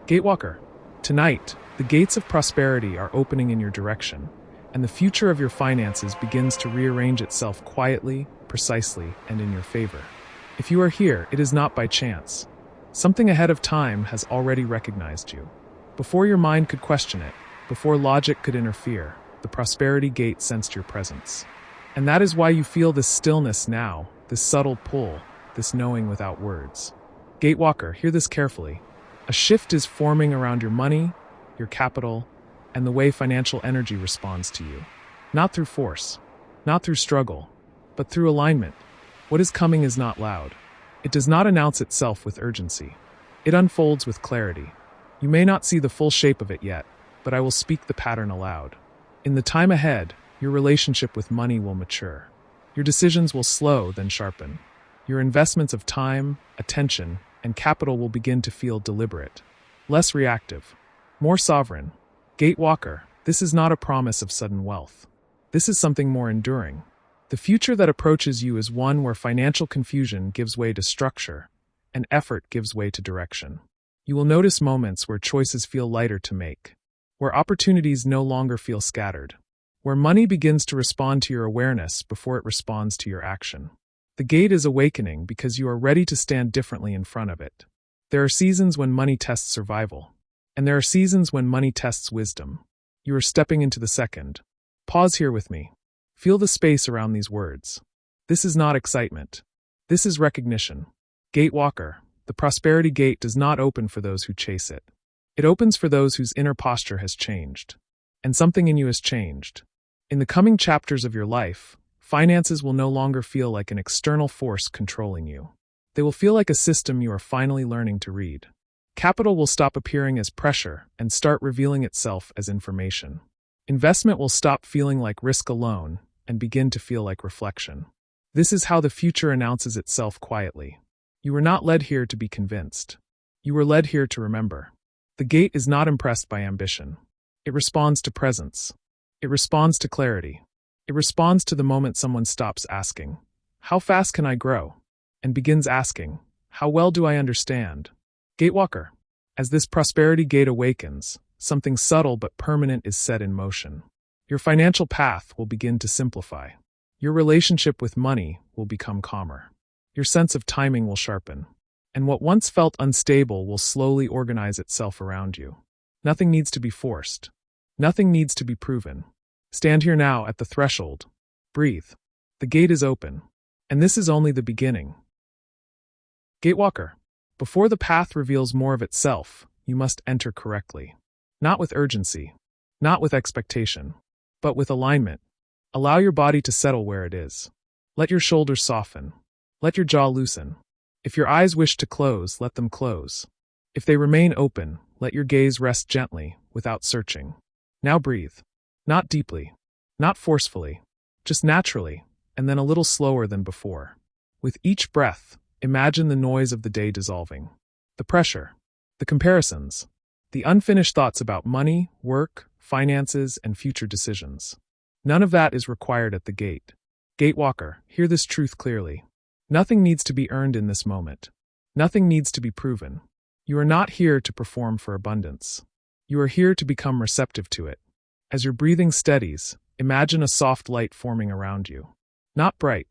Gatewalker, tonight, the gates of prosperity are opening in your direction, and the future of your finances begins to rearrange itself quietly, precisely, and in your favor. If you are here, it is not by chance. Something ahead of time has already recognized you. Before your mind could question it, before logic could interfere, the prosperity gate sensed your presence. And that is why you feel this stillness now, this subtle pull, this knowing without words. Gatewalker, hear this carefully. A shift is forming around your money, your capital, and the way financial energy responds to you. Not through force, not through struggle, but through alignment. What is coming is not loud. It does not announce itself with urgency. It unfolds with clarity. You may not see the full shape of it yet, but I will speak the pattern aloud. In the time ahead, your relationship with money will mature. Your decisions will slow, then sharpen. Your investments of time, attention, and capital will begin to feel deliberate, less reactive, more sovereign. Gatewalker, this is not a promise of sudden wealth. This is something more enduring. The future that approaches you is one where financial confusion gives way to structure, and effort gives way to direction. You will notice moments where choices feel lighter to make, where opportunities no longer feel scattered, where money begins to respond to your awareness before it responds to your action. The gate is awakening because you are ready to stand differently in front of it. There are seasons when money tests survival, and there are seasons when money tests wisdom. You are stepping into the second. Pause here with me. Feel the space around these words. This is not excitement. This is recognition. Gatewalker, the prosperity gate does not open for those who chase it. It opens for those whose inner posture has changed. And something in you has changed. In the coming chapters of your life, finances will no longer feel like an external force controlling you. They will feel like a system you are finally learning to read. Capital will stop appearing as pressure and start revealing itself as information. Investment will stop feeling like risk alone and begin to feel like reflection. This is how the future announces itself quietly. You were not led here to be convinced. You were led here to remember. The gate is not impressed by ambition. It responds to presence. It responds to clarity. It responds to the moment someone stops asking, "How fast can I grow?" and begins asking, "How well do I understand?" Gatewalker, as this prosperity gate awakens, something subtle but permanent is set in motion. Your financial path will begin to simplify. Your relationship with money will become calmer. Your sense of timing will sharpen. And what once felt unstable will slowly organize itself around you. Nothing needs to be forced. Nothing needs to be proven. Stand here now at the threshold. Breathe. The gate is open. And this is only the beginning. Gatewalker, before the path reveals more of itself, you must enter correctly. Not with urgency. Not with expectation. But with alignment. Allow your body to settle where it is. Let your shoulders soften. Let your jaw loosen. If your eyes wish to close, let them close. If they remain open, let your gaze rest gently, without searching. Now breathe. Not deeply. Not forcefully. Just naturally, and then a little slower than before. With each breath, imagine the noise of the day dissolving. The pressure. The comparisons. The unfinished thoughts about money, work, finances, and future decisions. None of that is required at the gate. Gatewalker, hear this truth clearly. Nothing needs to be earned in this moment. Nothing needs to be proven. You are not here to perform for abundance. You are here to become receptive to it. As your breathing steadies, imagine a soft light forming around you. Not bright,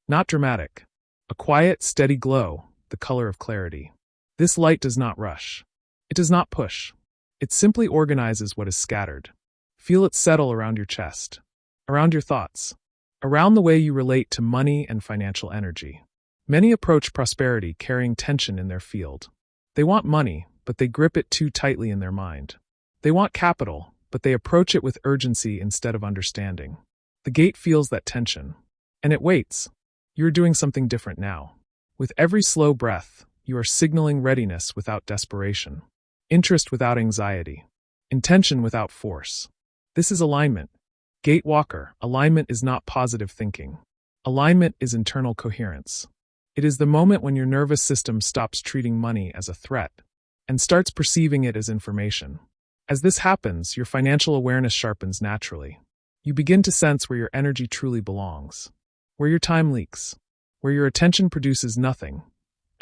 not dramatic. A quiet, steady glow, the color of clarity. This light does not rush. It does not push. It simply organizes what is scattered. Feel it settle around your chest, around your thoughts, around the way you relate to money and financial energy. Many approach prosperity carrying tension in their field. They want money, but they grip it too tightly in their mind. They want capital, but they approach it with urgency instead of understanding. The gate feels that tension. And it waits. You are doing something different now. With every slow breath, you are signaling readiness without desperation. Interest without anxiety. Intention without force. This is alignment. Gatewalker, alignment is not positive thinking. Alignment is internal coherence. It is the moment when your nervous system stops treating money as a threat and starts perceiving it as information. As this happens, your financial awareness sharpens naturally. You begin to sense where your energy truly belongs, where your time leaks, where your attention produces nothing,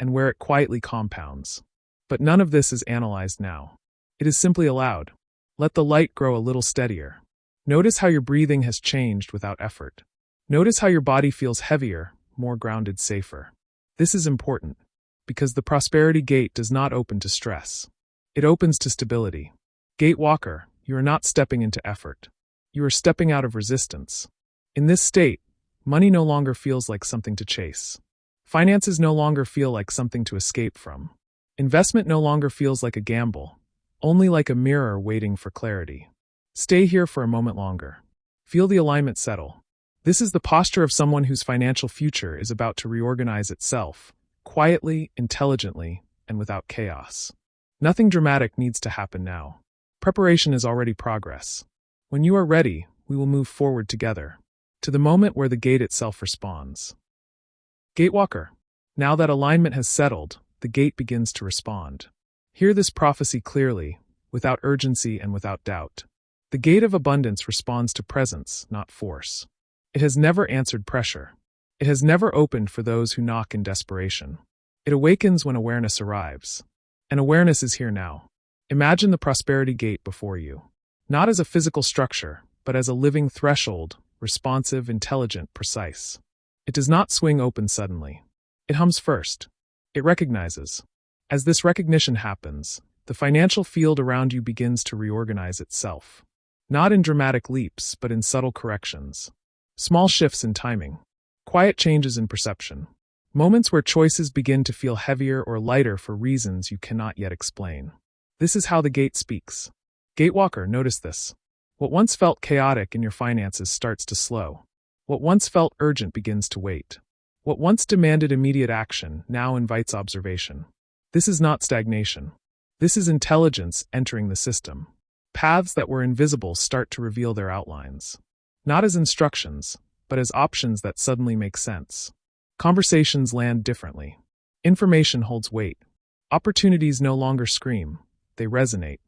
and where it quietly compounds. But none of this is analyzed now. It is simply allowed. Let the light grow a little steadier. Notice how your breathing has changed without effort. Notice how your body feels heavier, more grounded, safer. This is important, because the prosperity gate does not open to stress. It opens to stability. Gatewalker, you are not stepping into effort. You are stepping out of resistance. In this state, money no longer feels like something to chase. Finances no longer feel like something to escape from. Investment no longer feels like a gamble, only like a mirror waiting for clarity. Stay here for a moment longer. Feel the alignment settle. This is the posture of someone whose financial future is about to reorganize itself, quietly, intelligently, and without chaos. Nothing dramatic needs to happen now. Preparation is already progress. When you are ready, we will move forward together, to the moment where the gate itself responds. Gatewalker, now that alignment has settled, the gate begins to respond. Hear this prophecy clearly, without urgency and without doubt. The gate of abundance responds to presence, not force. It has never answered pressure. It has never opened for those who knock in desperation. It awakens when awareness arrives. And awareness is here now. Imagine the prosperity gate before you. Not as a physical structure, but as a living threshold, responsive, intelligent, precise. It does not swing open suddenly. It hums first. It recognizes. As this recognition happens, the financial field around you begins to reorganize itself. Not in dramatic leaps, but in subtle corrections. Small shifts in timing. Quiet changes in perception. Moments where choices begin to feel heavier or lighter for reasons you cannot yet explain. This is how the gate speaks. Gatewalker, notice this. What once felt chaotic in your finances starts to slow. What once felt urgent begins to wait. What once demanded immediate action now invites observation. This is not stagnation. This is intelligence entering the system. Paths that were invisible start to reveal their outlines. Not as instructions, but as options that suddenly make sense. Conversations land differently. Information holds weight. Opportunities no longer scream, they resonate.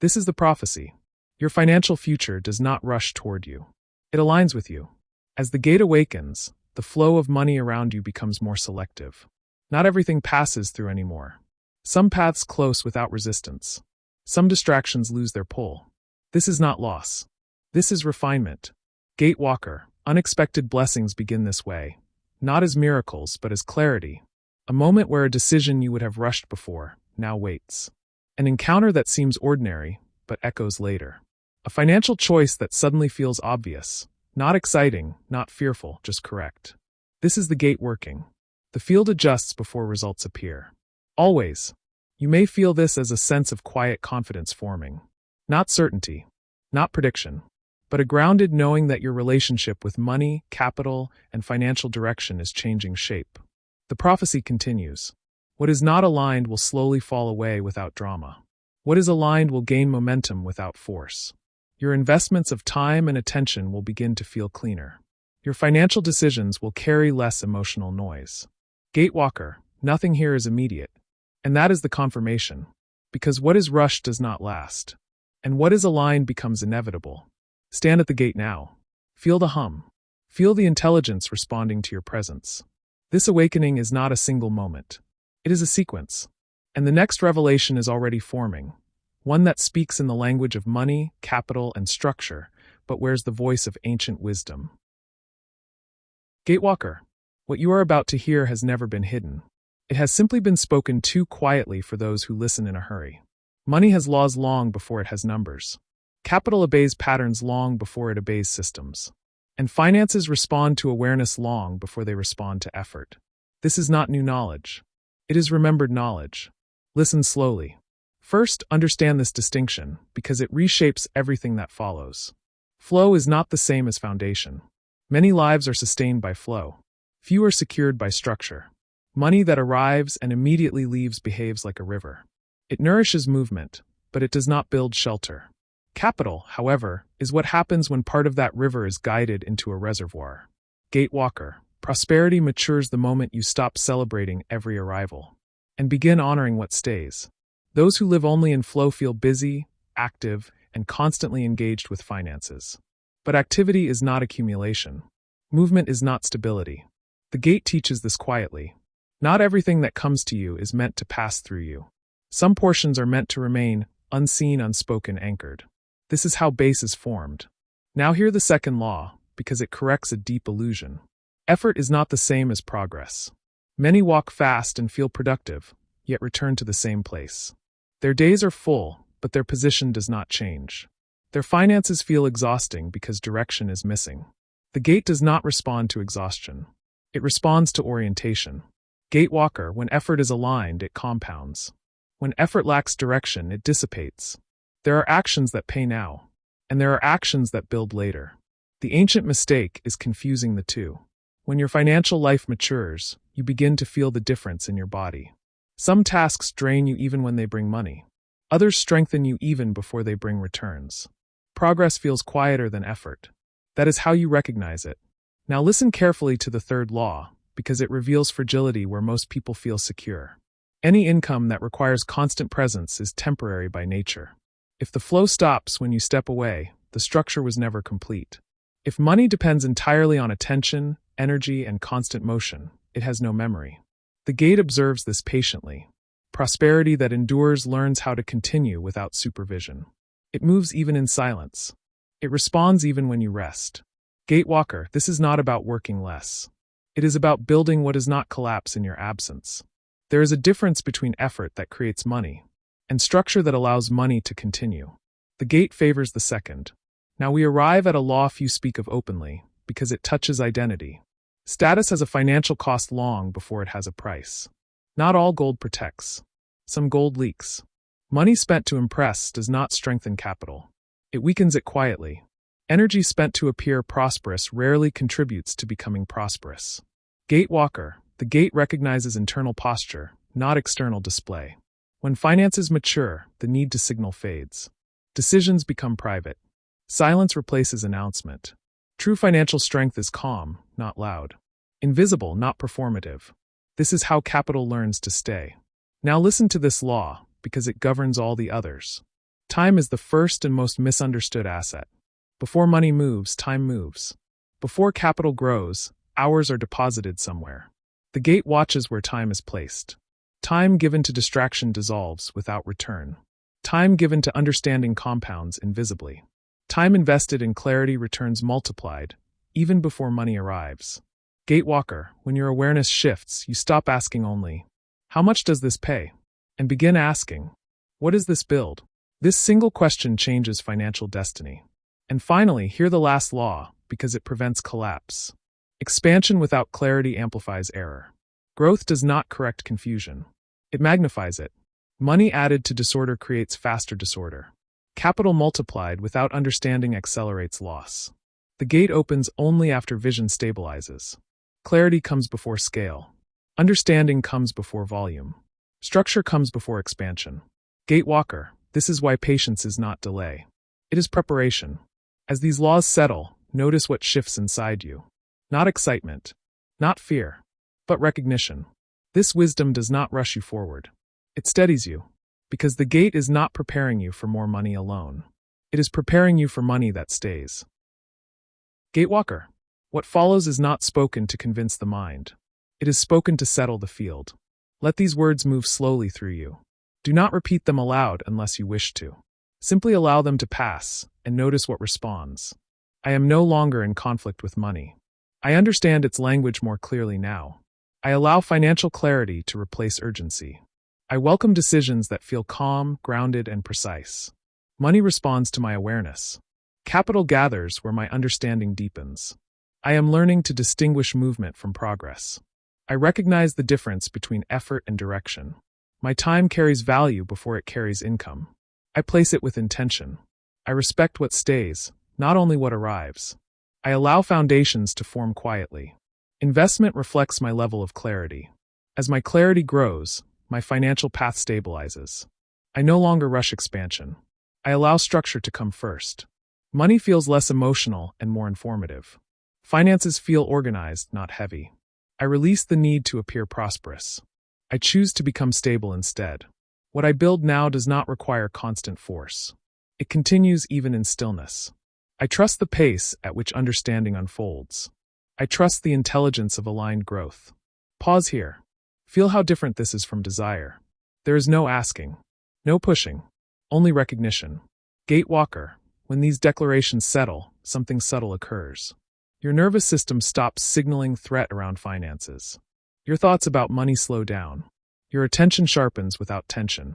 This is the prophecy. Your financial future does not rush toward you. It aligns with you. As the gate awakens, the flow of money around you becomes more selective. Not everything passes through anymore. Some paths close without resistance. Some distractions lose their pull. This is not loss. This is refinement. Gatewalker, unexpected blessings begin this way. Not as miracles, but as clarity. A moment where a decision you would have rushed before now waits. An encounter that seems ordinary, but echoes later. A financial choice that suddenly feels obvious. Not exciting, not fearful, just correct. This is the gate working. The field adjusts before results appear. Always. You may feel this as a sense of quiet confidence forming. Not certainty. Not prediction. But a grounded knowing that your relationship with money, capital, and financial direction is changing shape. The prophecy continues. What is not aligned will slowly fall away without drama. What is aligned will gain momentum without force. Your investments of time and attention will begin to feel cleaner. Your financial decisions will carry less emotional noise. Gatewalker, nothing here is immediate. And that is the confirmation. Because what is rushed does not last. And what is aligned becomes inevitable. Stand at the gate now. Feel the hum. Feel the intelligence responding to your presence. This awakening is not a single moment. It is a sequence. And the next revelation is already forming. One that speaks in the language of money, capital, and structure, but wears the voice of ancient wisdom. Gatewalker, what you are about to hear has never been hidden. It has simply been spoken too quietly for those who listen in a hurry. Money has laws long before it has numbers. Capital obeys patterns long before it obeys systems. And finances respond to awareness long before they respond to effort. This is not new knowledge. It is remembered knowledge. Listen slowly. First, understand this distinction, because it reshapes everything that follows. Flow is not the same as foundation. Many lives are sustained by flow. Few are secured by structure. Money that arrives and immediately leaves behaves like a river. It nourishes movement, but it does not build shelter. Capital, however, is what happens when part of that river is guided into a reservoir. Gatewalker, prosperity matures the moment you stop celebrating every arrival and begin honoring what stays. Those who live only in flow feel busy, active, and constantly engaged with finances. But activity is not accumulation. Movement is not stability. The gate teaches this quietly. Not everything that comes to you is meant to pass through you. Some portions are meant to remain unseen, unspoken, anchored. This is how base is formed. Now hear the second law, because it corrects a deep illusion. Effort is not the same as progress. Many walk fast and feel productive, yet return to the same place. Their days are full, but their position does not change. Their finances feel exhausting because direction is missing. The gate does not respond to exhaustion. It responds to orientation. Gatewalker, when effort is aligned, it compounds. When effort lacks direction, it dissipates. There are actions that pay now, and there are actions that build later. The ancient mistake is confusing the two. When your financial life matures, you begin to feel the difference in your body. Some tasks drain you even when they bring money. Others strengthen you even before they bring returns. Progress feels quieter than effort. That is how you recognize it. Now listen carefully to the third law, because it reveals fragility where most people feel secure. Any income that requires constant presence is temporary by nature. If the flow stops when you step away, the structure was never complete. If money depends entirely on attention, energy, and constant motion, it has no memory. The gate observes this patiently. Prosperity that endures learns how to continue without supervision. It moves even in silence. It responds even when you rest. Gatewalker, this is not about working less. It is about building what does not collapse in your absence. There is a difference between effort that creates money and structure that allows money to continue. The gate favors the second. Now we arrive at a law few speak of openly, because it touches identity. Status has a financial cost long before it has a price. Not all gold protects. Some gold leaks. Money spent to impress does not strengthen capital. It weakens it quietly. Energy spent to appear prosperous rarely contributes to becoming prosperous. Gatewalker, the gate recognizes internal posture, not external display. When finances mature, the need to signal fades. Decisions become private. Silence replaces announcement. True financial strength is calm, not loud. Invisible, not performative. This is how capital learns to stay. Now listen to this law, because it governs all the others. Time is the first and most misunderstood asset. Before money moves, time moves. Before capital grows, hours are deposited somewhere. The gate watches where time is placed. Time given to distraction dissolves without return. Time given to understanding compounds invisibly. Time invested in clarity returns multiplied, even before money arrives. Gatewalker, when your awareness shifts, you stop asking only, "How much does this pay?" and begin asking, "What does this build?" This single question changes financial destiny. And finally, hear the last law, because it prevents collapse. Expansion without clarity amplifies error. Growth does not correct confusion. It magnifies it. Money added to disorder creates faster disorder. Capital multiplied without understanding accelerates loss. The gate opens only after vision stabilizes. Clarity comes before scale. Understanding comes before volume. Structure comes before expansion. Gatewalker, this is why patience is not delay. It is preparation. As these laws settle, notice what shifts inside you. Not excitement, not fear, but recognition. This wisdom does not rush you forward. It steadies you, because the gate is not preparing you for more money alone. It is preparing you for money that stays. Gatewalker, what follows is not spoken to convince the mind. It is spoken to settle the field. Let these words move slowly through you. Do not repeat them aloud unless you wish to. Simply allow them to pass, and notice what responds. I am no longer in conflict with money. I understand its language more clearly now. I allow financial clarity to replace urgency. I welcome decisions that feel calm, grounded, and precise. Money responds to my awareness. Capital gathers where my understanding deepens. I am learning to distinguish movement from progress. I recognize the difference between effort and direction. My time carries value before it carries income. I place it with intention. I respect what stays, not only what arrives. I allow foundations to form quietly. Investment reflects my level of clarity. As my clarity grows, my financial path stabilizes. I no longer rush expansion. I allow structure to come first. Money feels less emotional and more informative. Finances feel organized, not heavy. I release the need to appear prosperous. I choose to become stable instead. What I build now does not require constant force. It continues even in stillness. I trust the pace at which understanding unfolds. I trust the intelligence of aligned growth. Pause here. Feel how different this is from desire. There is no asking, no pushing, only recognition. Gatewalker, when these declarations settle, something subtle occurs. Your nervous system stops signaling threat around finances. Your thoughts about money slow down. Your attention sharpens without tension.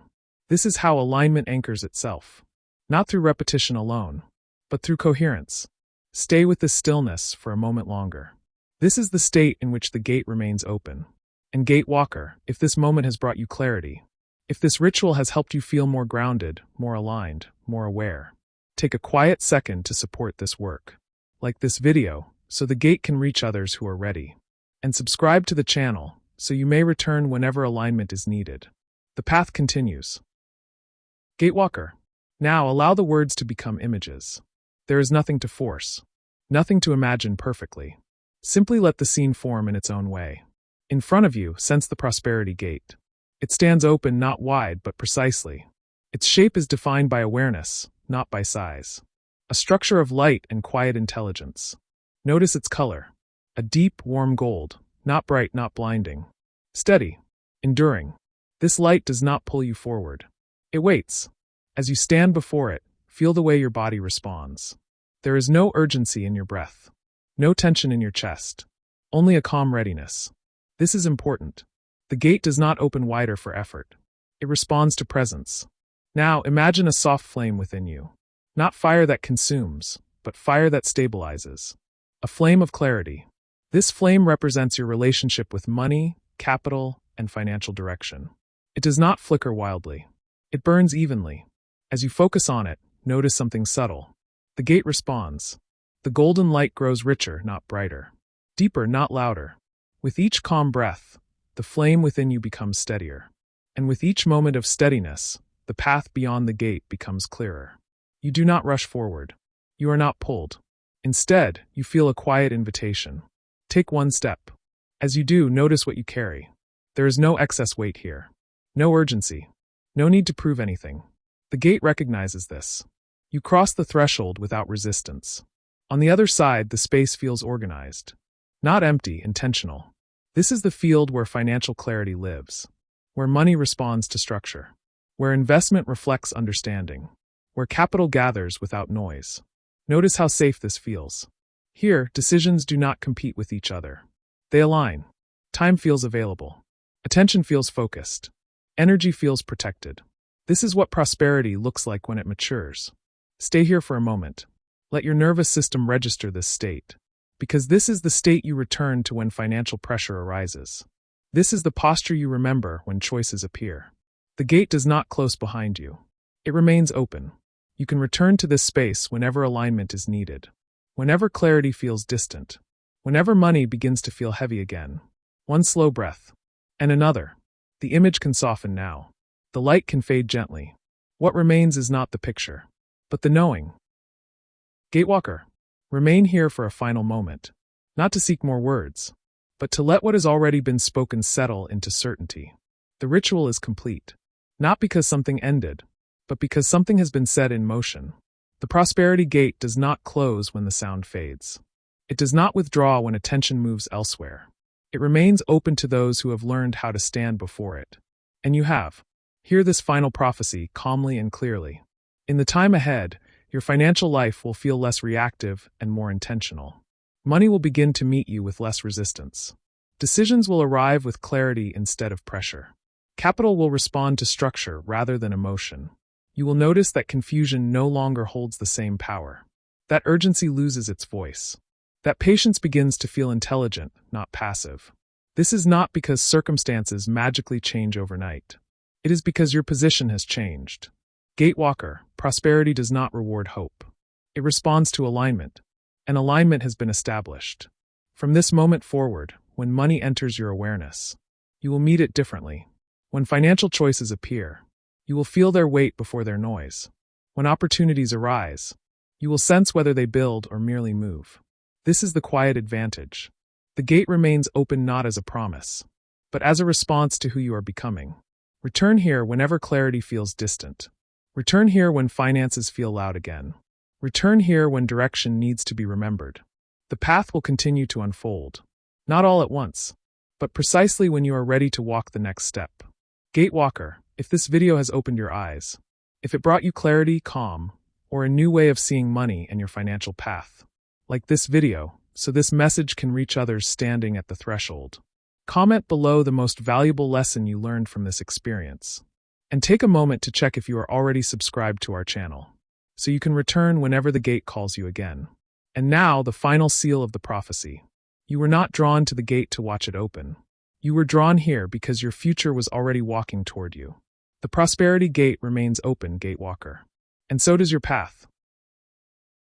This is how alignment anchors itself. Not through repetition alone, but through coherence. Stay with this stillness for a moment longer. This is the state in which the gate remains open. And Gatewalker, if this moment has brought you clarity, if this ritual has helped you feel more grounded, more aligned, more aware, take a quiet second to support this work. Like this video, so the gate can reach others who are ready. And subscribe to the channel, so you may return whenever alignment is needed. The path continues. Gatewalker. Now allow the words to become images. There is nothing to force, nothing to imagine perfectly. Simply let the scene form in its own way. In front of you, sense the prosperity gate. It stands open not wide but precisely. Its shape is defined by awareness, not by size. A structure of light and quiet intelligence. Notice its color. A deep, warm gold, not bright, not blinding. Steady, enduring. This light does not pull you forward. It waits. As you stand before it, feel the way your body responds. There is no urgency in your breath. No tension in your chest. Only a calm readiness. This is important. The gate does not open wider for effort. It responds to presence. Now imagine a soft flame within you. Not fire that consumes, but fire that stabilizes. A flame of clarity. This flame represents your relationship with money, capital, and financial direction. It does not flicker wildly. It burns evenly. As you focus on it, notice something subtle. The gate responds. The golden light grows richer, not brighter. Deeper, not louder. With each calm breath, the flame within you becomes steadier. And with each moment of steadiness, the path beyond the gate becomes clearer. You do not rush forward. You are not pulled. Instead, you feel a quiet invitation. Take one step. As you do, notice what you carry. There is no excess weight here. No urgency. No need to prove anything. The gate recognizes this. You cross the threshold without resistance. On the other side, the space feels organized. Not empty, intentional. This is the field where financial clarity lives. Where money responds to structure. Where investment reflects understanding. Where capital gathers without noise. Notice how safe this feels. Here, decisions do not compete with each other. They align. Time feels available. Attention feels focused. Energy feels protected. This is what prosperity looks like when it matures. Stay here for a moment. Let your nervous system register this state. Because this is the state you return to when financial pressure arises. This is the posture you remember when choices appear. The gate does not close behind you. It remains open. You can return to this space whenever alignment is needed. Whenever clarity feels distant. Whenever money begins to feel heavy again. One slow breath. And another. The image can soften now. The light can fade gently. What remains is not the picture, but the knowing. Gatewalker, remain here for a final moment, not to seek more words, but to let what has already been spoken settle into certainty. The ritual is complete, not because something ended, but because something has been set in motion. The prosperity gate does not close when the sound fades. It does not withdraw when attention moves elsewhere. It remains open to those who have learned how to stand before it. And you have. Hear this final prophecy calmly and clearly. In the time ahead, your financial life will feel less reactive and more intentional. Money will begin to meet you with less resistance. Decisions will arrive with clarity instead of pressure. Capital will respond to structure rather than emotion. You will notice that confusion no longer holds the same power. That urgency loses its voice. That patience begins to feel intelligent, not passive. This is not because circumstances magically change overnight. It is because your position has changed. Gatewalker, prosperity does not reward hope. It responds to alignment, and alignment has been established. From this moment forward, when money enters your awareness, you will meet it differently. When financial choices appear, you will feel their weight before their noise. When opportunities arise, you will sense whether they build or merely move. This is the quiet advantage. The gate remains open not as a promise, but as a response to who you are becoming. Return here whenever clarity feels distant. Return here when finances feel loud again. Return here when direction needs to be remembered. The path will continue to unfold. Not all at once, but precisely when you are ready to walk the next step. Gatewalker, if this video has opened your eyes, if it brought you clarity, calm, or a new way of seeing money and your financial path. Like this video, so this message can reach others standing at the threshold. Comment below the most valuable lesson you learned from this experience. And take a moment to check if you are already subscribed to our channel, so you can return whenever the gate calls you again. And now, the final seal of the prophecy. You were not drawn to the gate to watch it open. You were drawn here because your future was already walking toward you. The prosperity gate remains open, Gatewalker. And so does your path.